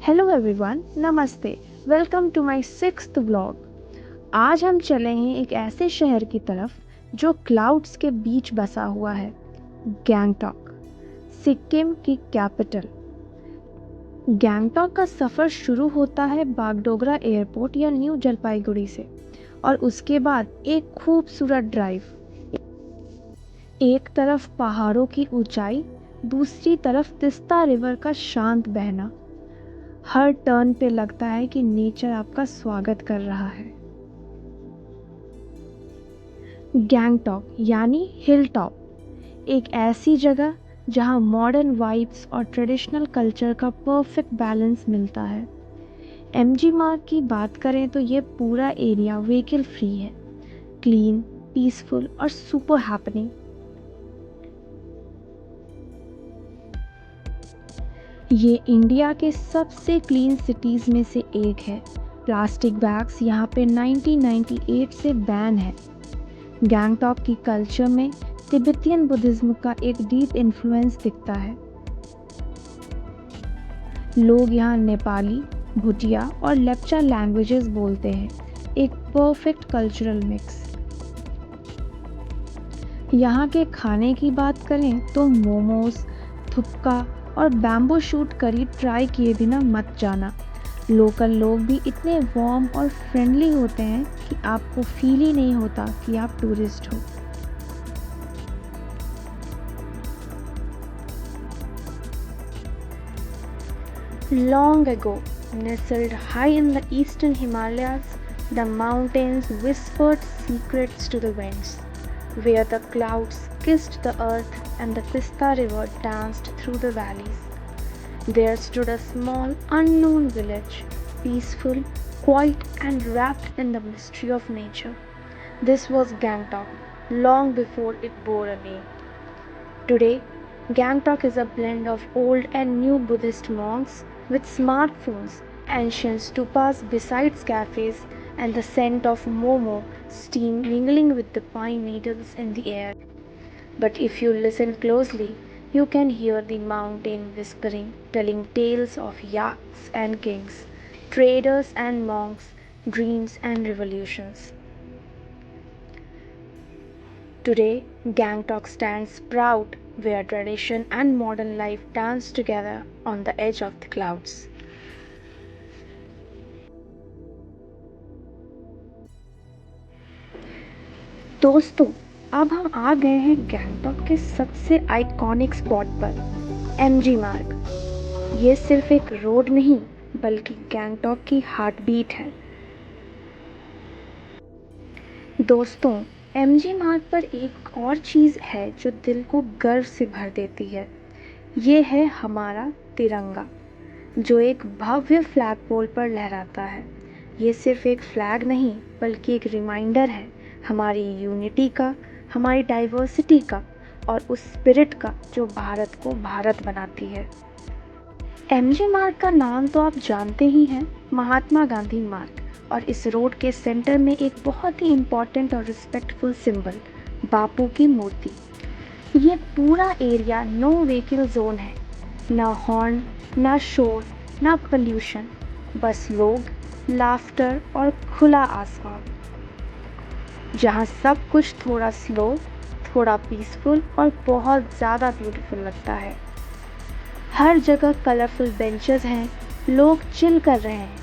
Hello everyone, नमस्ते। Welcome to my sixth vlog. आज हम चले हैं एक ऐसे शहर की तरफ जो क्लाउड्स के बीच बसा हुआ है, गैंगटॉक, सिक्किम की कैपिटल। गैंगटॉक का सफ़र शुरू होता है बागडोगरा एयरपोर्ट या न्यू जलपाईगुड़ी से और उसके बाद एक खूबसूरत ड्राइव। एक तरफ पहाड़ों की ऊंचाई, दूसरी तरफ तिस्ता रिवर का शांत बहना। हर टर्न पे लगता है कि नेचर आपका स्वागत कर रहा है। गैंगटॉक यानी हिल टॉप, एक ऐसी जगह जहां मॉडर्न वाइब्स और ट्रेडिशनल कल्चर का परफेक्ट बैलेंस मिलता है। एमजी मार्ग की बात करें तो ये पूरा एरिया व्हीकल फ्री है, क्लीन, पीसफुल और सुपर हैपनिंग। ये इंडिया के सबसे क्लीन सिटीज़ में से एक है। प्लास्टिक बैग्स यहाँ पे 1998 से बैन है। गैंगटॉक की कल्चर में तिब्बतियन बुद्धिज्म का एक डीप इन्फ्लुएंस दिखता है। लोग यहाँ नेपाली, भूटिया और लेप्चा लैंग्वेजेस बोलते हैं, एक परफेक्ट कल्चरल मिक्स। यहाँ के खाने की बात करें तो मोमोज, थुपका और बैम्बू शूट करी ट्राई किए बिना मत जाना। लोकल लोग भी इतने वार्म और फ्रेंडली होते हैं कि आपको फील ही नहीं होता कि आप टूरिस्ट हो। Long ago, nestled high in the eastern Himalayas, the mountains whispered secrets to the winds, where the clouds kissed the earth and the Tista River danced through the valleys. There stood a small, unknown village, peaceful, quiet, and wrapped in the mystery of nature. This was Gangtok, long before it bore a name. Today, Gangtok is a blend of old and new Buddhist monks with smartphones, ancient stupas beside cafes, and the scent of momo steam mingling with the pine needles in the air. But if you listen closely, you can hear the mountain whispering, telling tales of yaks and kings, traders and monks, dreams and revolutions. Today, Gangtok stands proud where tradition and modern life dance together on the edge of the clouds. दोस्तों, अब हम आ गए हैं गैंगटॉक के सबसे iconic spot पर, MG मार्ग। ये सिर्फ एक रोड नहीं, बल्कि गैंगटॉक की हार्ट बीट है। दोस्तों, एमजी मार्ग पर एक और चीज़ है जो दिल को गर्व से भर देती है। ये है हमारा तिरंगा, जो एक भव्य फ्लैग पोल पर लहराता है। ये सिर्फ एक फ्लैग नहीं, बल्कि एक रिमाइंडर है हमारी यूनिटी का, हमारी डाइवर्सिटी का और उस स्पिरिट का जो भारत को भारत बनाती है। एमजी मार्ग का नाम तो आप जानते ही हैं, महात्मा गांधी मार्ग। और इस रोड के सेंटर में एक बहुत ही इम्पॉर्टेंट और रिस्पेक्टफुल सिंबल, बापू की मूर्ति। ये पूरा एरिया नो व्हीकल जोन है, ना हॉर्न, ना शोर, ना पोल्यूशन, बस लोग, लाफ्टर और खुला आसमान, जहाँ सब कुछ थोड़ा स्लो, थोड़ा पीसफुल और बहुत ज़्यादा ब्यूटीफुल लगता है। हर जगह कलरफुल बेंचेस हैं, लोग चिल कर रहे हैं,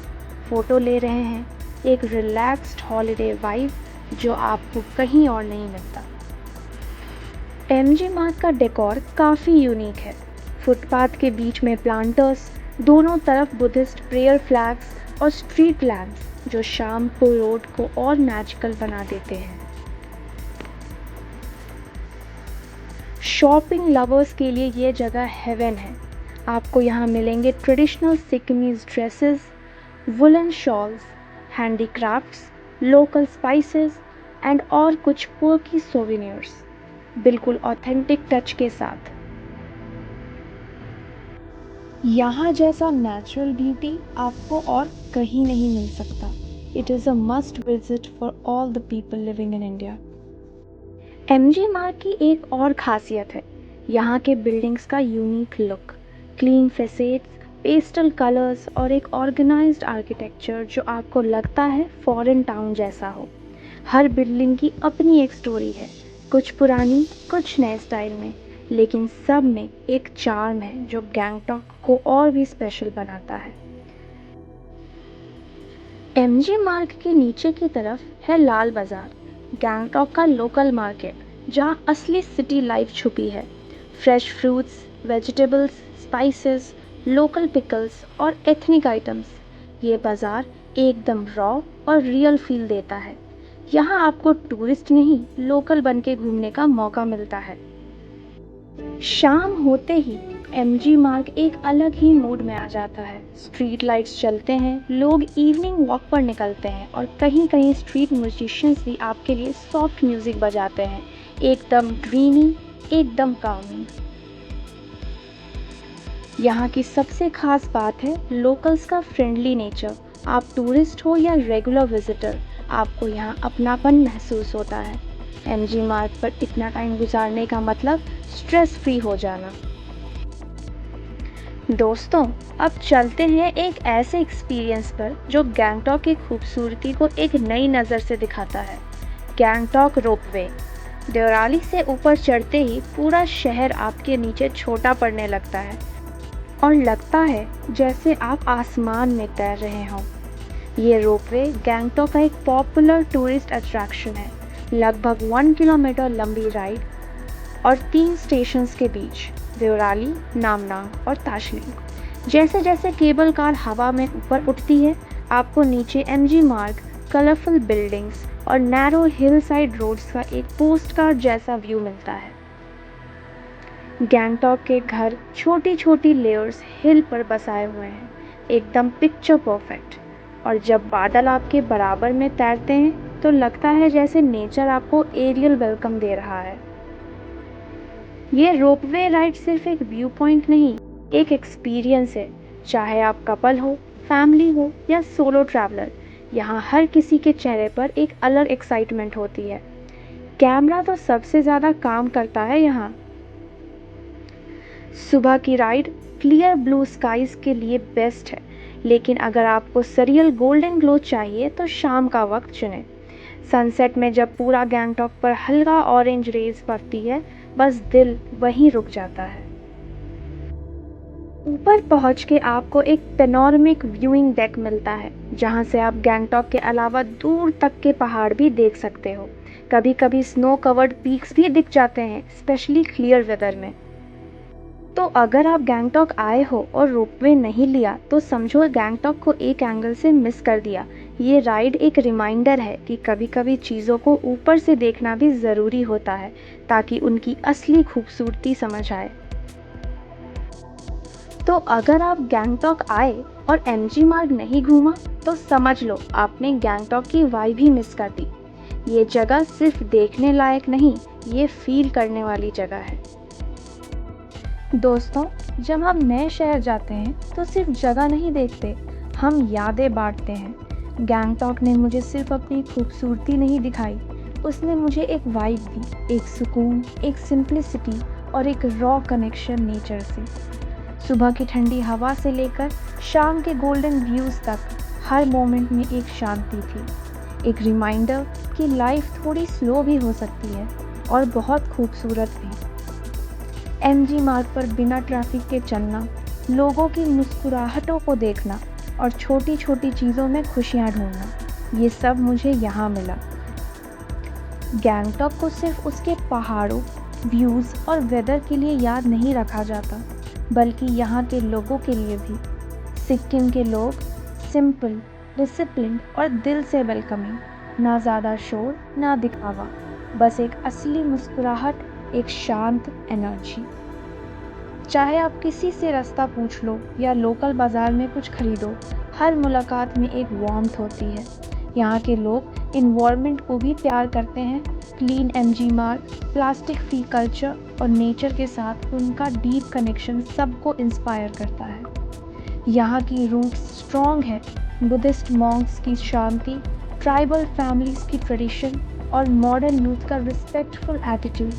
फ़ोटो ले रहे हैं, एक रिलैक्स्ड हॉलिडे वाइब जो आपको कहीं और नहीं मिलता। एमजी मार्ग का डेकोर काफ़ी यूनिक है। फुटपाथ के बीच में प्लांटर्स, दोनों तरफ बुद्धिस्ट प्रेयर फ्लैग्स और स्ट्रीट लैम्प्स जो शाम को रोड को और मैजिकल बना देते हैं। शॉपिंग लवर्स के लिए ये जगह हेवन है। आपको यहाँ मिलेंगे traditional Sikkimese dresses, woollen shawls, handicrafts, local spices and और कुछ पर्की सोवेनियर्स, बिल्कुल ऑथेंटिक टच के साथ। यहाँ जैसा नेचुरल ब्यूटी आपको और कहीं नहीं मिल सकता। It is a must visit for all the people living in India. MG मार्ग की एक और खासियत है यहाँ के बिल्डिंग्स का unique look, clean facades pastel colours और एक ऑर्गेनाइज्ड आर्किटेक्चर जो आपको लगता है फॉरेन टाउन जैसा हो। हर बिल्डिंग की अपनी एक स्टोरी है, कुछ पुरानी कुछ नए स्टाइल में, लेकिन सब में एक चार्म है जो गैंगटॉक को और भी स्पेशल बनाता है। एमजी मार्ग के नीचे की तरफ है लाल बाजार, गैंगटॉक का लोकल मार्केट जहाँ असली सिटी लाइफ छुपी है। Fresh fruits, vegetables, spices, local pickles और एथनिक आइटम्स। ये बाज़ार एकदम रॉ और रियल फील देता है। यहाँ आपको टूरिस्ट नहीं, लोकल बन के घूमने का मौका मिलता है। शाम होते ही एमजी मार्ग एक अलग ही मूड में आ जाता है। स्ट्रीट लाइट्स चलते हैं, लोग इवनिंग वॉक पर निकलते हैं और कहीं कहीं स्ट्रीट म्यूजिशियंस भी आपके लिए सॉफ्ट म्यूजिक बजाते हैं, एकदम ड्रीमी, एकदम कामिंग। यहाँ की सबसे खास बात है लोकल्स का फ्रेंडली नेचर। आप टूरिस्ट हो या रेगुलर विजिटर, आपको यहाँ अपनापन महसूस होता है। एमजी मार्ग पर इतना टाइम गुजारने का मतलब स्ट्रेस फ्री हो जाना। दोस्तों, अब चलते हैं एक ऐसे एक्सपीरियंस पर जो गैंगटॉक की खूबसूरती को एक नई नज़र से दिखाता है। गैंगटॉक रोपवे। देवराली से ऊपर चढ़ते ही पूरा शहर आपके नीचे छोटा पड़ने लगता है और लगता है जैसे आप आसमान में तैर रहे हों। ये रोपवे गैंगटॉक का एक पॉपुलर टूरिस्ट अट्रैक्शन है। लगभग 1 किलोमीटर लंबी राइड और 3 स्टेशंस के बीच, देवराली, नामनांग और ताशलिंग। जैसे जैसे केबल कार हवा में ऊपर उठती है, आपको नीचे एमजी मार्ग, कलरफुल बिल्डिंग्स और नैरो हिल साइड रोड्स का एक पोस्ट कार्ड जैसा व्यू मिलता है। गैंगटॉक के घर छोटी छोटी लेयर्स हिल पर बसाए हुए हैं, एकदम पिक्चर परफेक्ट। और जब बादल आपके बराबर में तैरते हैं तो लगता है जैसे नेचर आपको एरियल वेलकम दे रहा है। ये रोपवे राइड सिर्फ एक व्यू पॉइंट नहीं, एक एक्सपीरियंस है। चाहे आप कपल हो, फैमिली हो या सोलो ट्रैवलर, यहाँ हर किसी के चेहरे पर एक अलग एक्साइटमेंट होती है। कैमरा तो सबसे ज़्यादा काम करता है यहाँ। सुबह की राइड क्लियर ब्लू स्काइज के लिए बेस्ट है, लेकिन अगर आपको सरियल गोल्डन ग्लो चाहिए तो शाम का वक्त चुनें। सनसेट में जब पूरा गैंगटॉक पर हल्का ऑरेंज रेज पड़ती है, बस दिल वहीं रुक जाता है। ऊपर पहुंच के आपको एक पेनोरमिक व्यूइंग डेक मिलता है, जहां से आप गैंगटॉक के अलावा दूर तक के पहाड़ भी देख सकते हो। कभी कभी स्नो कवर्ड पीक्स भी दिख जाते हैं, स्पेशली क्लियर वेदर में। तो अगर आप गैंगटॉक आए हो और रोपवे नहीं लिया तो समझो गैंगटॉक को एक एंगल से मिस कर दिया। ये राइड एक रिमाइंडर है कि कभी कभी चीज़ों को ऊपर से देखना भी ज़रूरी होता है, ताकि उनकी असली खूबसूरती समझ आए। तो अगर आप गैंगटॉक आए और एमजी मार्ग नहीं घूमा तो समझ लो आपने गैंगटॉक की वाइब ही मिस कर दी। ये जगह सिर्फ देखने लायक नहीं, ये फील करने वाली जगह है। दोस्तों, जब हम नए शहर जाते हैं तो सिर्फ जगह नहीं देखते, हम यादें बांटते हैं। गैंगटॉक ने मुझे सिर्फ अपनी खूबसूरती नहीं दिखाई, उसने मुझे एक वाइब दी, एक सुकून, एक सिंप्लिसिटी और एक रॉ कनेक्शन नेचर से। सुबह की ठंडी हवा से लेकर शाम के गोल्डन व्यूज़ तक हर मोमेंट में एक शांति थी, एक रिमाइंडर कि लाइफ थोड़ी स्लो भी हो सकती है और बहुत खूबसूरत भी। एमजी मार्ग पर बिना ट्रैफिक के चलना, लोगों की मुस्कुराहटों को देखना और छोटी छोटी चीज़ों में खुशियाँ ढूंढना, ये सब मुझे यहाँ मिला। गैंगटॉक को सिर्फ उसके पहाड़ों, व्यूज़ और वेदर के लिए याद नहीं रखा जाता, बल्कि यहाँ के लोगों के लिए भी। सिक्किम के लोग सिंपल, डिसिप्लिन और दिल से वेलकमिंग, ना ज़्यादा शोर ना दिखावा, बस एक असली मुस्कुराहट, एक शांत एनर्जी। चाहे आप किसी से रास्ता पूछ लो या लोकल बाज़ार में कुछ खरीदो, हर मुलाकात में एक वार्मथ होती है। यहाँ के लोग इन्वायरमेंट को भी प्यार करते हैं। क्लीन एमजी मार्ग, प्लास्टिक फ्री कल्चर और नेचर के साथ उनका डीप कनेक्शन सबको इंस्पायर करता है। यहाँ की रूट्स स्ट्रॉन्ग है, बुद्धिस्ट मॉन्क्स की शांति, ट्राइबल फैमिलीज़ की ट्रेडिशन और मॉडर्न यूथ का रिस्पेक्टफुल एटीट्यूड,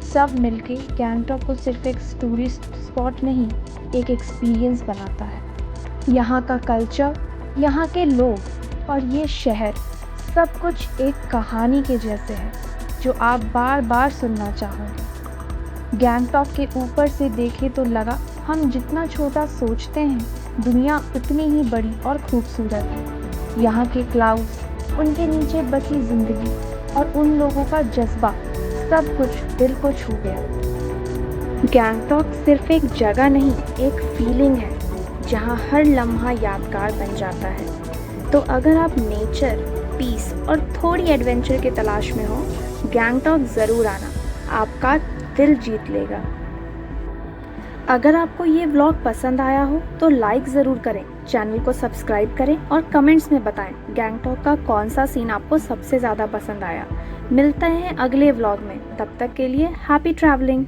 सब मिलके गैंगटॉक को सिर्फ एक टूरिस्ट स्पॉट नहीं, एक एक्सपीरियंस बनाता है। यहाँ का कल्चर, यहाँ के लोग और ये शहर सब कुछ एक कहानी के जैसे है जो आप बार बार सुनना चाहोगे। गैंगटॉक के ऊपर से देखे तो लगा हम जितना छोटा सोचते हैं दुनिया उतनी ही बड़ी और खूबसूरत है। यहाँ के क्लाउड्स, उनके नीचे बसी जिंदगी और उन लोगों का जज्बा सब कुछ दिल को छू गया। गैंगटॉक सिर्फ एक जगह नहीं, एक फीलिंग है जहाँ हर लम्हा यादगार बन जाता है। तो अगर आप नेचर, पीस और थोड़ी एडवेंचर की तलाश में हो, गैंगटॉक ज़रूर आना, आपका दिल जीत लेगा। अगर आपको ये व्लॉग पसंद आया हो तो लाइक ज़रूर करें, चैनल को सब्सक्राइब करें और कमेंट्स में बताएं गैंगटॉक का कौन सा सीन आपको सबसे ज़्यादा पसंद आया। मिलते हैं अगले व्लॉग में, तब तक के लिए हैप्पी ट्रैवलिंग।